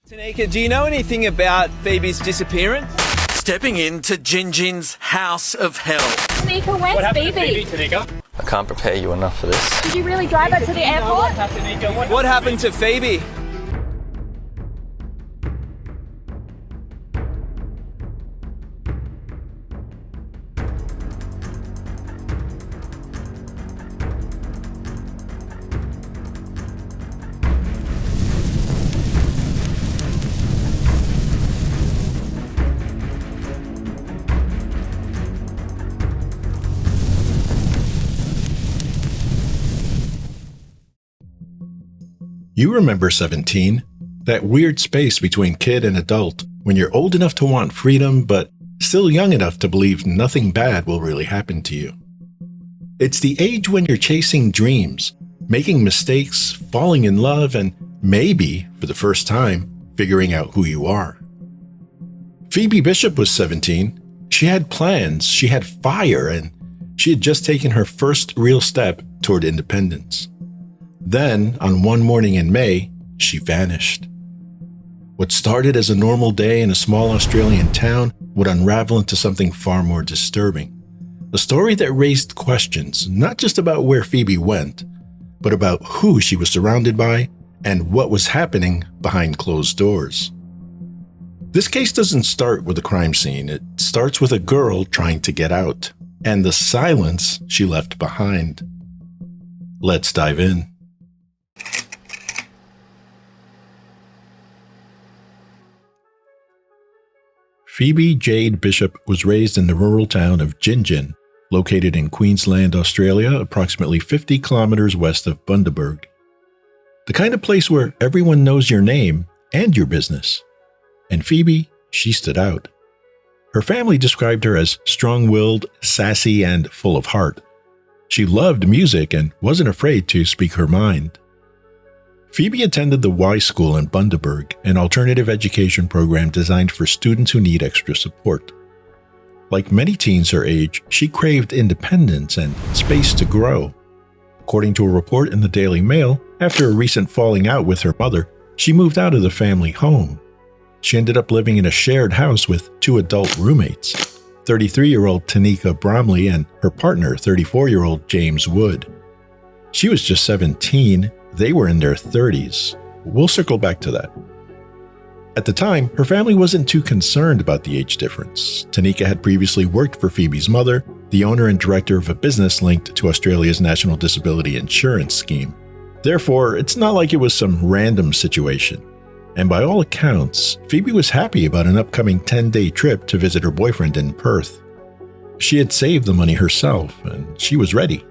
Tanika, do you know anything about Phoebe's disappearance? Stepping into Jinjin's house of hell. Tanika, where's Phoebe? Tanika? I can't prepare you enough for this. Did you really drive her to the airport? What happened to Phoebe? You remember 17, that weird space between kid and adult when you're old enough to want freedom but still young enough to believe nothing bad will really happen to you. It's the age when you're chasing dreams, making mistakes, falling in love, and maybe, for the first time, figuring out who you are. Pheobe Bishop was 17. She had plans, she had fire, and she had just taken her first real step toward independence. Then, on one morning in May, she vanished. What started as a normal day in a small Australian town would unravel into something far more disturbing. A story that raised questions not just about where Phoebe went, but about who she was surrounded by and what was happening behind closed doors. This case doesn't start with a crime scene. It starts with a girl trying to get out, and the silence she left behind. Let's dive in. Phoebe Jade Bishop was raised in the rural town of Jinjin, located in Queensland, Australia, approximately 50 kilometers west of Bundaberg. The kind of place where everyone knows your name and your business. And Phoebe, she stood out. Her family described her as strong-willed, sassy, and full of heart. She loved music and wasn't afraid to speak her mind. Phoebe attended the Y School in Bundaberg, an alternative education program designed for students who need extra support. Like many teens her age, she craved independence and space to grow. According to a report in the Daily Mail, after a recent falling out with her mother, she moved out of the family home. She ended up living in a shared house with two adult roommates, 33-year-old Tanika Bromley and her partner, 34-year-old James Wood. She was just 17. They were in their 30s. We'll circle back to that. At the time, her family wasn't too concerned about the age difference. Tanika had previously worked for Phoebe's mother, the owner and director of a business linked to Australia's National Disability Insurance Scheme. Therefore, it's not like it was some random situation. And by all accounts, Phoebe was happy about an upcoming 10-day trip to visit her boyfriend in Perth. She had saved the money herself, and she was ready.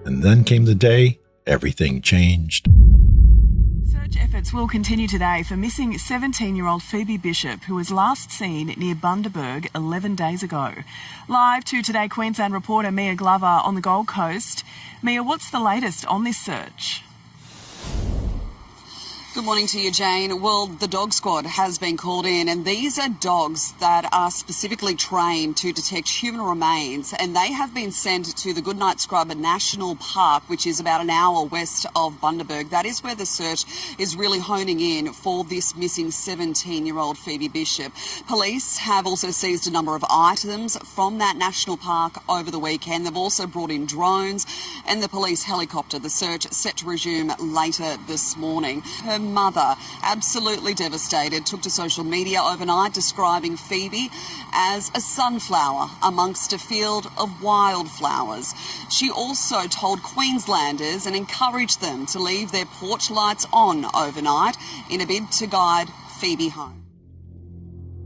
And then came the day everything changed. Search efforts will continue today for missing 17-year-old Phoebe Bishop, who was last seen near Bundaberg 11 days ago. Live to Today Queensland reporter Mia Glover on the Gold Coast. Mia, what's the latest on this search? Good morning to you, Jane. Well, the dog squad has been called in, and these are dogs that are specifically trained to detect human remains, and they have been sent to the Goodnight Scrub National Park, which is about an hour west of Bundaberg. That is where the search is really honing in for this missing 17-year-old Phoebe Bishop. Police have also seized a number of items from that national park over the weekend. They've also brought in drones and the police helicopter. The search set to resume later this morning. Her mother, absolutely devastated, took to social media overnight describing Phoebe as a sunflower amongst a field of wildflowers. She also told Queenslanders and encouraged them to leave their porch lights on overnight in a bid to guide Phoebe home.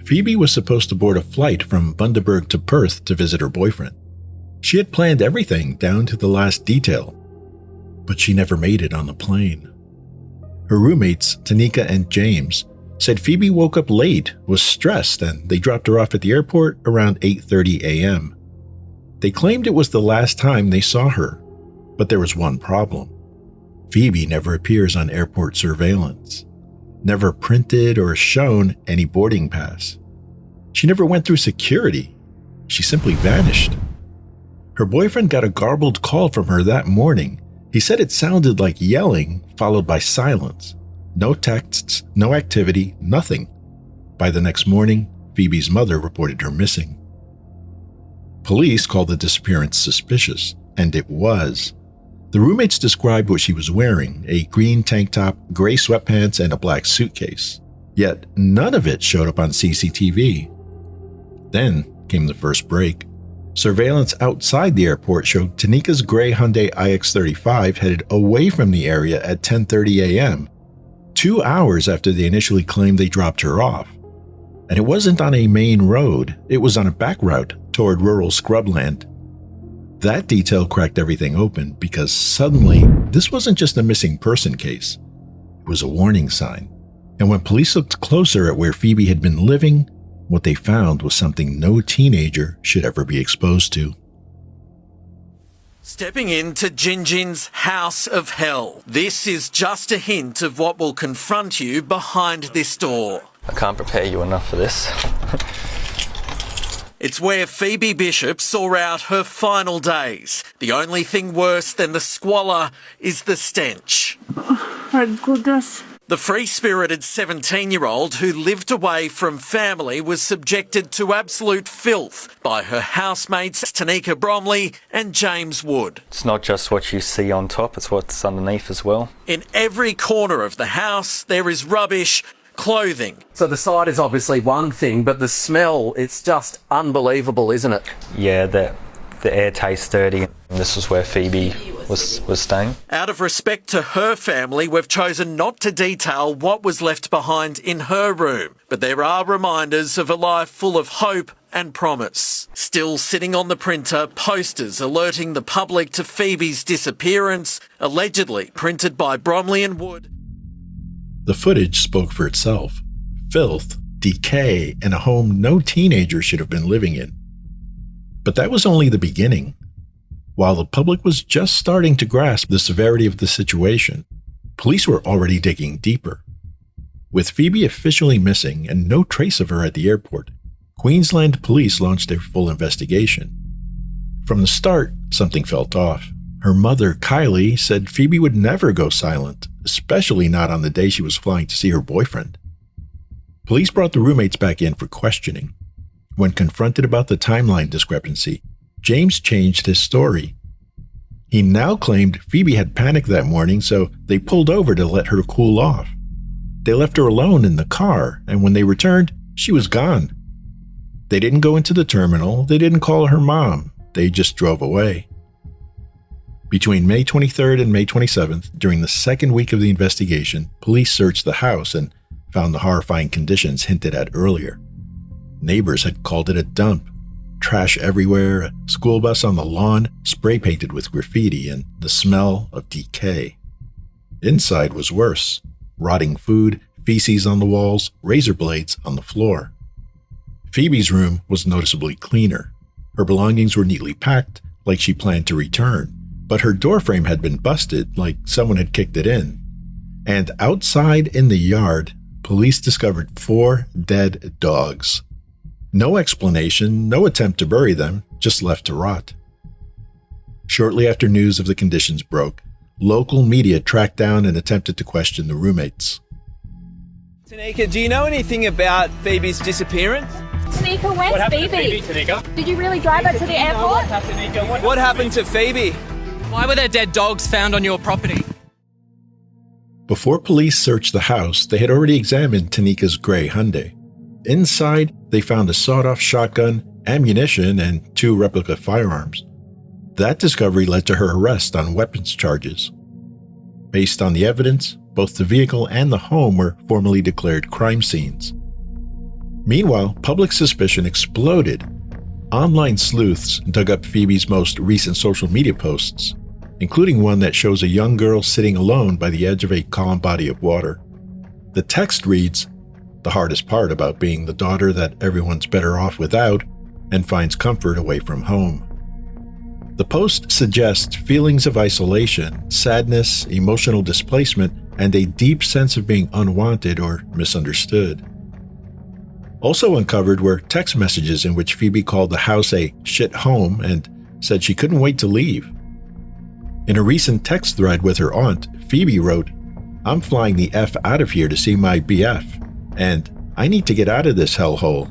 Phoebe was supposed to board a flight from Bundaberg to Perth to visit her boyfriend. She had planned everything down to the last detail, but she never made it on the plane. Her roommates, Tanika and James, said Phoebe woke up late, was stressed, and they dropped her off at the airport around 8:30 a.m. They claimed it was the last time they saw her, but there was one problem. Phoebe never appears on airport surveillance, never printed or shown any boarding pass. She never went through security. She simply vanished. Her boyfriend got a garbled call from her that morning. He said it sounded like yelling, followed by silence. No texts, no activity, nothing. By the next morning, Phoebe's mother reported her missing. Police called the disappearance suspicious, and it was. The roommates described what she was wearing, a green tank top, gray sweatpants, and a black suitcase. Yet none of it showed up on CCTV. Then came the first break. Surveillance outside the airport showed Tanika's gray Hyundai iX35 headed away from the area at 10:30 a.m., 2 hours after they initially claimed they dropped her off. And it wasn't on a main road, it was on a back route toward rural scrubland. That detail cracked everything open because suddenly, this wasn't just a missing person case. It was a warning sign. And when police looked closer at where Phoebe had been living, what they found was something no teenager should ever be exposed to. Stepping into Jinjin's house of hell. This is just a hint of what will confront you behind this door. I can't prepare you enough for this. It's where Phoebe Bishop saw out her final days. The only thing worse than the squalor is the stench. Oh, my goodness. The free-spirited 17-year-old who lived away from family was subjected to absolute filth by her housemates Tanika Bromley and James Wood. It's not just what you see on top, it's what's underneath as well. In every corner of the house, there is rubbish, clothing. So the sight is obviously one thing, but the smell, it's just unbelievable, isn't it? Yeah, the air tastes dirty. This was where Phoebe was staying. Out of respect to her family, we've chosen not to detail what was left behind in her room. But there are reminders of a life full of hope and promise. Still sitting on the printer, posters alerting the public to Phoebe's disappearance, allegedly printed by Bromley and Wood. The footage spoke for itself. Filth, decay, and a home no teenager should have been living in. But that was only the beginning. While the public was just starting to grasp the severity of the situation, police were already digging deeper. With Phoebe officially missing and no trace of her at the airport, Queensland Police launched a full investigation. From the start, something felt off. Her mother, Kylie, said Phoebe would never go silent, especially not on the day she was flying to see her boyfriend. Police brought the roommates back in for questioning. When confronted about the timeline discrepancy, James changed his story. He now claimed Phoebe had panicked that morning, so they pulled over to let her cool off. They left her alone in the car, and when they returned, she was gone. They didn't go into the terminal, they didn't call her mom, they just drove away. Between May 23rd and May 27th, during the second week of the investigation, police searched the house and found the horrifying conditions hinted at earlier. Neighbors had called it a dump. Trash everywhere, a school bus on the lawn, spray painted with graffiti, and the smell of decay. Inside was worse. Rotting food, feces on the walls, razor blades on the floor. Phoebe's room was noticeably cleaner. Her belongings were neatly packed, like she planned to return, but her doorframe had been busted, like someone had kicked it in. And outside in the yard, police discovered 4 dead dogs. No explanation, no attempt to bury them, just left to rot. Shortly after news of the conditions broke, local media tracked down and attempted to question the roommates. Tanika, do you know anything about Phoebe's disappearance? Tanika, where's Phoebe? Did you really drive her to the airport? What happened to Phoebe? Why were there dead dogs found on your property? Before police searched the house, they had already examined Tanika's gray Hyundai. Inside, they found a sawed-off shotgun, ammunition, and 2 replica firearms. That discovery led to her arrest on weapons charges. Based on the evidence, both the vehicle and the home were formally declared crime scenes. Meanwhile, public suspicion exploded. Online sleuths dug up Phoebe's most recent social media posts, including one that shows a young girl sitting alone by the edge of a calm body of water. The text reads, "The hardest part about being the daughter that everyone's better off without and finds comfort away from home." The post suggests feelings of isolation, sadness, emotional displacement, and a deep sense of being unwanted or misunderstood. Also uncovered were text messages in which Phoebe called the house a shit home and said she couldn't wait to leave. In a recent text thread with her aunt, Phoebe wrote, I'm flying the F out of here to see my BF, and I need to get out of this hellhole.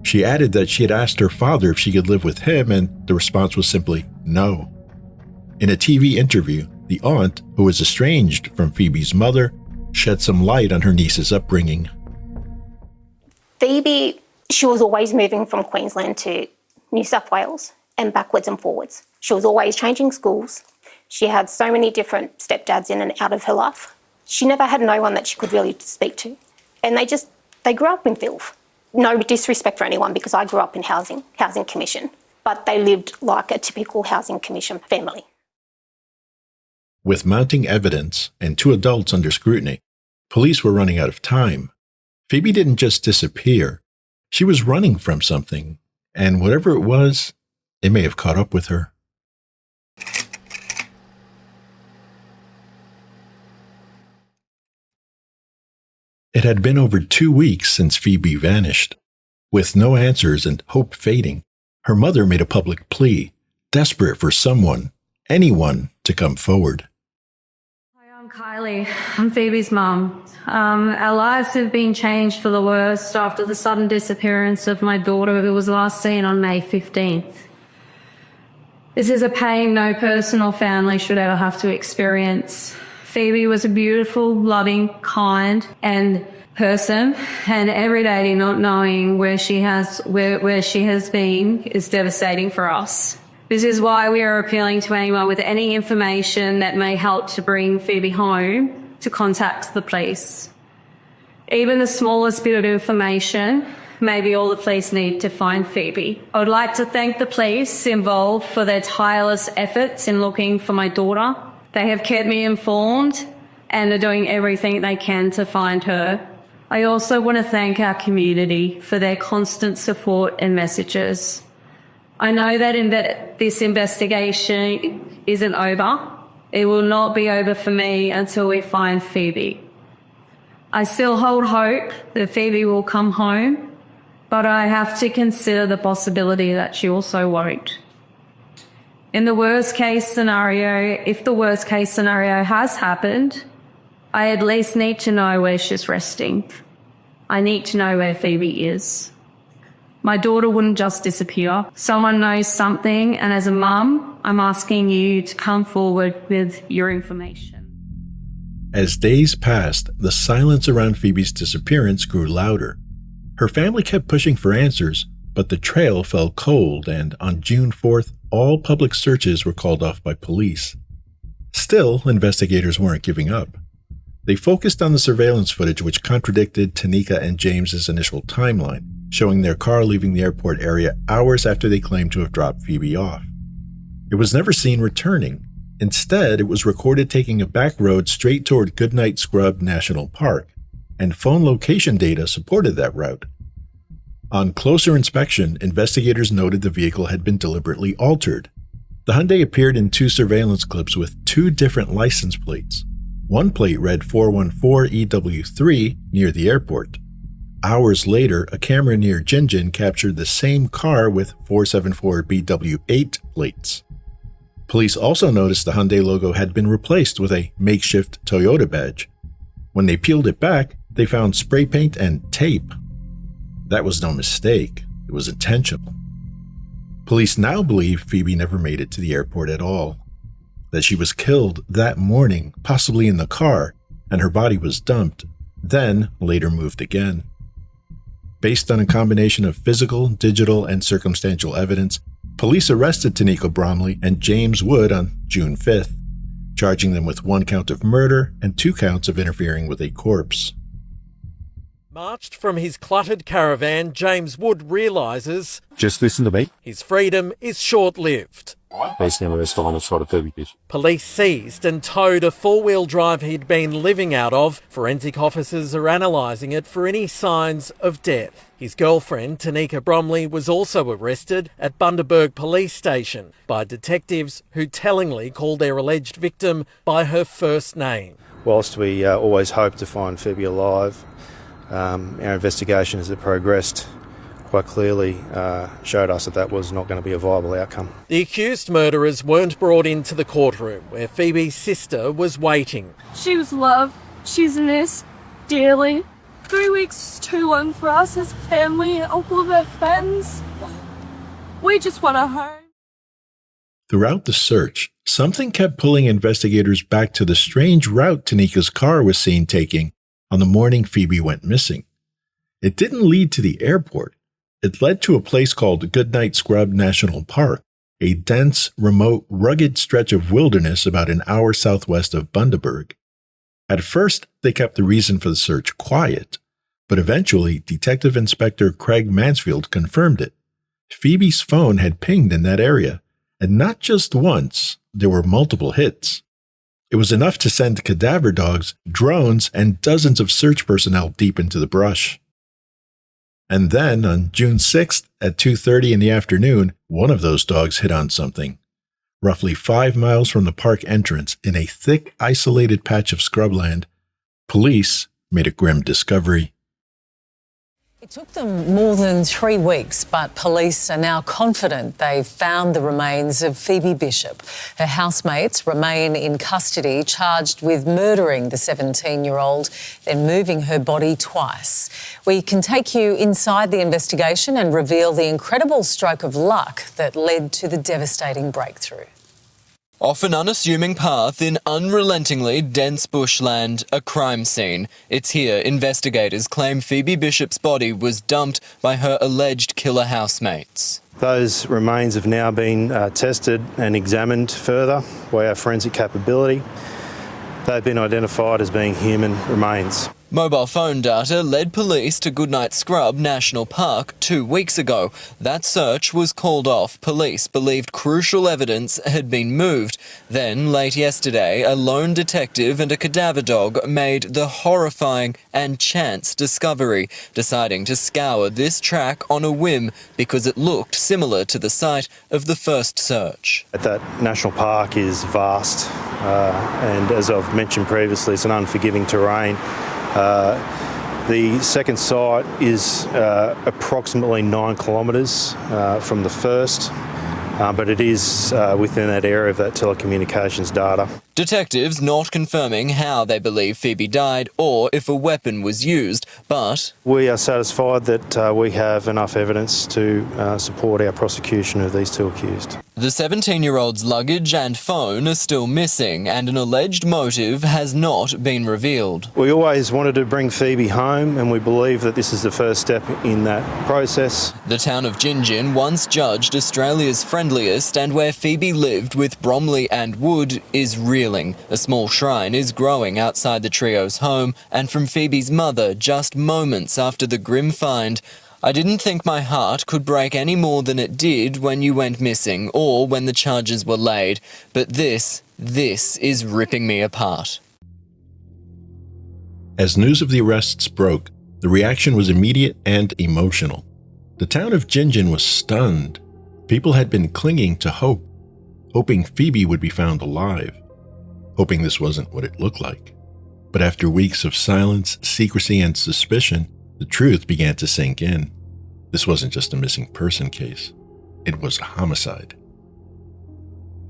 She added that she had asked her father if she could live with him, and the response was simply no. In a TV interview, the aunt, who was estranged from Phoebe's mother, shed some light on her niece's upbringing. Phoebe, she was always moving from Queensland to New South Wales and backwards and forwards. She was always changing schools. She had so many different stepdads in and out of her life. She never had no one that she could really speak to. And they grew up in filth. No disrespect for anyone, because I grew up in housing commission, but they lived like a typical housing commission family. With mounting evidence and 2 adults under scrutiny, police were running out of time. Phoebe didn't just disappear. She was running from something, and whatever it was, it may have caught up with her. It had been over 2 weeks since Phoebe vanished. With no answers and hope fading, her mother made a public plea, desperate for someone, anyone, to come forward. Hi, I'm Kylie. I'm Phoebe's mum. Our lives have been changed for the worst after the sudden disappearance of my daughter, who was last seen on May 15th. This is a pain no person or family should ever have to experience. Phoebe was a beautiful, loving, kind and person, and every day not knowing where she has been is devastating for us. This is why we are appealing to anyone with any information that may help to bring Phoebe home to contact the police. Even the smallest bit of information may be all the police need to find Phoebe. I would like to thank the police involved for their tireless efforts in looking for my daughter. They have kept me informed and are doing everything they can to find her. I also want to thank our community for their constant support and messages. I know that this investigation isn't over. It will not be over for me until we find Phoebe. I still hold hope that Phoebe will come home, but I have to consider the possibility that she also won't. In the worst case scenario, if the worst case scenario has happened, I at least need to know where she's resting. I need to know where Phoebe is. My daughter wouldn't just disappear. Someone knows something, and as a mum, I'm asking you to come forward with your information. As days passed, the silence around Phoebe's disappearance grew louder. Her family kept pushing for answers, but the trail fell cold, and on June 4th, all public searches were called off by police. Still, investigators weren't giving up. They focused on the surveillance footage which contradicted Tanika and James's initial timeline, showing their car leaving the airport area hours after they claimed to have dropped Phoebe off. It was never seen returning. Instead, it was recorded taking a back road straight toward Goodnight Scrub National Park, and phone location data supported that route. On closer inspection, investigators noted the vehicle had been deliberately altered. The Hyundai appeared in 2 surveillance clips with 2 different license plates. One plate read 414EW3 near the airport. Hours later, a camera near Jinjin captured the same car with 474BW8 plates. Police also noticed the Hyundai logo had been replaced with a makeshift Toyota badge. When they peeled it back, they found spray paint and tape. That was no mistake. It was intentional. Police now believe Phoebe never made it to the airport at all, that she was killed that morning, possibly in the car, and her body was dumped, then later moved again. Based on a combination of physical, digital, and circumstantial evidence, police arrested Tanika Bromley and James Wood on June 5th, charging them with 1 count of murder and 2 counts of interfering with a corpse. Marched from his cluttered caravan, James Wood realises just listen to me. His freedom is short-lived. Police seized and towed a 4-wheel drive he'd been living out of. Forensic officers are analysing it for any signs of death. His girlfriend, Tanika Bromley, was also arrested at Bundaberg Police Station by detectives who tellingly called their alleged victim by her first name. Whilst we always hope to find Phoebe alive, our investigation as it progressed quite clearly showed us that that was not going to be a viable outcome. The accused murderers weren't brought into the courtroom where Phoebe's sister was waiting. She was loved. She's missed dearly. 3 weeks is too long for us as a family and all of our friends. We just want her home. Throughout the search, something kept pulling investigators back to the strange route Tanika's car was seen taking on the morning Phoebe went missing. It didn't lead to the airport. It led to a place called Goodnight Scrub National Park, a dense, remote, rugged stretch of wilderness about an hour southwest of Bundaberg. At first, they kept the reason for the search quiet, but eventually Detective Inspector Craig Mansfield confirmed it. Phoebe's phone had pinged in that area, and not just once, there were multiple hits. It was enough to send cadaver dogs, drones, and dozens of search personnel deep into the brush. And then, on June 6th at 2:30 in the afternoon, one of those dogs hit on something. Roughly 5 miles from the park entrance, in a thick, isolated patch of scrubland, police made a grim discovery. It took them more than 3 weeks, but police are now confident they've found the remains of Phoebe Bishop. Her housemates remain in custody, charged with murdering the 17-year-old, then moving her body twice. We can take you inside the investigation and reveal the incredible stroke of luck that led to the devastating breakthrough. Off an unassuming path in unrelentingly dense bushland, a crime scene. It's here investigators claim Phoebe Bishop's body was dumped by her alleged killer housemates. Those remains have now been tested and examined further by our forensic capability. They've been identified as being human remains. Mobile phone data led police to Goodnight Scrub National Park 2 weeks ago. That search was called off. Police believed crucial evidence had been moved. Then, late yesterday, a lone detective and a cadaver dog made the horrifying and chance discovery, deciding to scour this track on a whim because it looked similar to the site of the first search. That national park is vast, and as I've mentioned previously, it's an unforgiving terrain. The second site is approximately 9 kilometres from the first, but it is within that area of that telecommunications data. Detectives not confirming how they believe Phoebe died or if a weapon was used, but we are satisfied that we have enough evidence to support our prosecution of these two accused. The 17-year-old's luggage and phone are still missing, and an alleged motive has not been revealed. We always wanted to bring Phoebe home, and we believe that this is the first step in that process. The town of Gin, once judged Australia's friendliest and where Phoebe lived with Bromley and Wood, is reeling. A small shrine is growing outside the trio's home, and from Phoebe's mother just moments after the grim find. I didn't think my heart could break any more than it did when you went missing or when the charges were laid, but this is ripping me apart. As news of the arrests broke, the reaction was immediate and emotional. The town of Gin was stunned. People had been clinging to hope, hoping Phoebe would be found alive, hoping this wasn't what it looked like. But after weeks of silence, secrecy, and suspicion, the truth began to sink in. This wasn't just a missing person case. It was a homicide.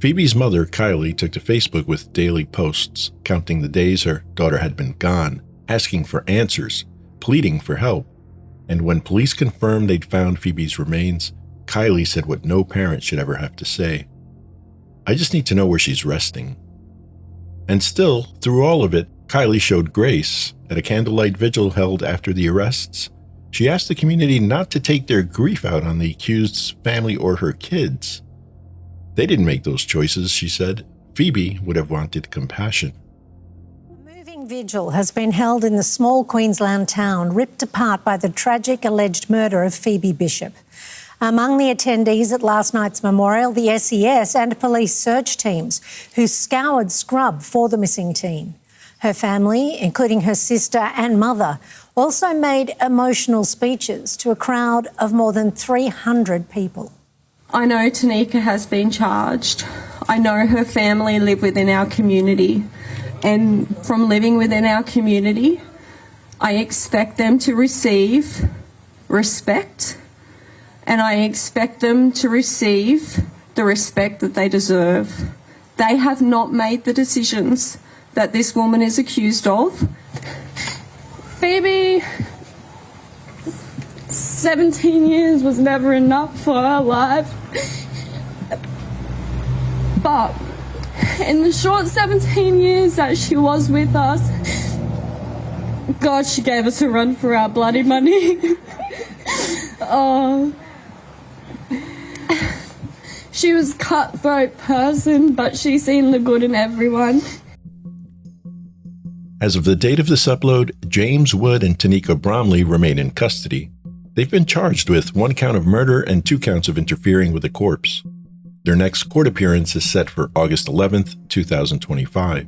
Phoebe's mother, Kylie, took to Facebook with daily posts, counting the days her daughter had been gone, asking for answers, pleading for help. And when police confirmed they'd found Phoebe's remains, Kylie said what no parent should ever have to say. "I just need to know where she's resting." And still, through all of it, Kylie showed grace. At a candlelight vigil held after the arrests, she asked the community not to take their grief out on the accused's family or her kids. They didn't make those choices, she said. Phoebe would have wanted compassion. A moving vigil has been held in the small Queensland town ripped apart by the tragic alleged murder of Phoebe Bishop. Among the attendees at last night's memorial, the SES and police search teams who scoured Scrub for the missing teen. Her family, including her sister and mother, also made emotional speeches to a crowd of more than 300 people. I know Tanika has been charged. I know her family live within our community. And from living within our community, I expect them to receive respect and I expect them to receive the respect that they deserve. They have not made the decisions that this woman is accused of. Phoebe, 17 years was never enough for her life. But in the short 17 years that she was with us, God, she gave us a run for our bloody money. Oh. She was a cutthroat person, but she's seen the good in everyone. As of the date of this upload, James Wood and Tanika Bromley remain in custody. They've been charged with 1 count of murder and 2 counts of interfering with a corpse. Their next court appearance is set for August 11th, 2025.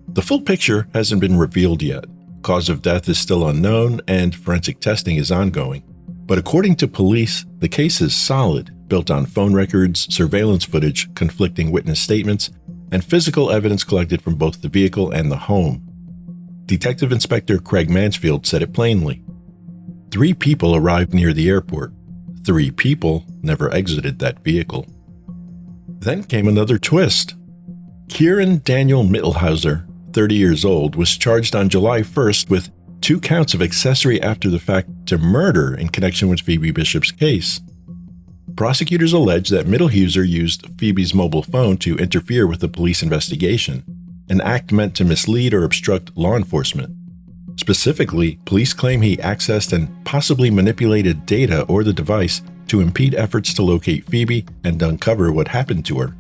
The full picture hasn't been revealed yet. Cause of death is still unknown and forensic testing is ongoing. But according to police, the case is solid, built on phone records, surveillance footage, conflicting witness statements, and physical evidence collected from both the vehicle and the home. Detective Inspector Craig Mansfield said it plainly. 3 people arrived near the airport. 3 people never exited that vehicle. Then came another twist. Kieran Daniel Mittelhauser, 30 years old, was charged on July 1st with 2 counts of accessory after the fact to murder in connection with Phoebe Bishop's case. Prosecutors allege that Mittelhauser used Phoebe's mobile phone to interfere with the police investigation, an act meant to mislead or obstruct law enforcement. Specifically, police claim he accessed and possibly manipulated data or the device to impede efforts to locate Phoebe and uncover what happened to her.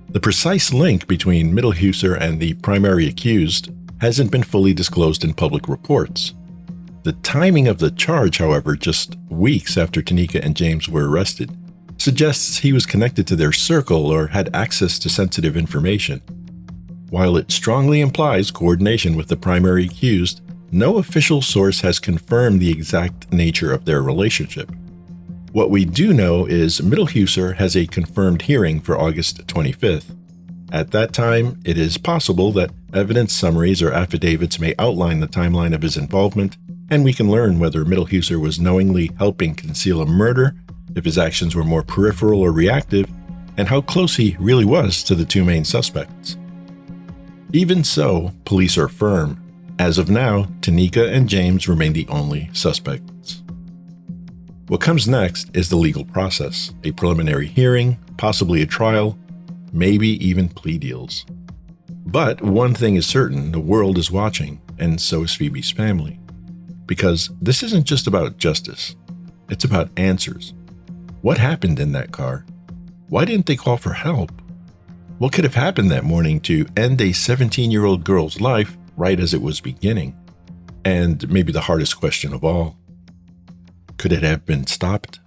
The precise link between Mittelhauser and the primary accused hasn't been fully disclosed in public reports. The timing of the charge, however, just weeks after Tanika and James were arrested, suggests he was connected to their circle or had access to sensitive information. While it strongly implies coordination with the primary accused, no official source has confirmed the exact nature of their relationship. What we do know is Mittelhauser has a confirmed hearing for August 25th. At that time, it is possible that evidence summaries or affidavits may outline the timeline of his involvement, and we can learn whether Mittelhauser was knowingly helping conceal a murder, if his actions were more peripheral or reactive, and how close he really was to the 2 main suspects. Even so, police are firm. As of now, Tanika and James remain the only suspects. What comes next is the legal process, a preliminary hearing, possibly a trial, maybe even plea deals. But one thing is certain, the world is watching, and so is Phoebe's family. Because this isn't just about justice, it's about answers. What happened in that car? Why didn't they call for help? What could have happened that morning to end a 17-year-old girl's life right as it was beginning? And maybe the hardest question of all, could it have been stopped?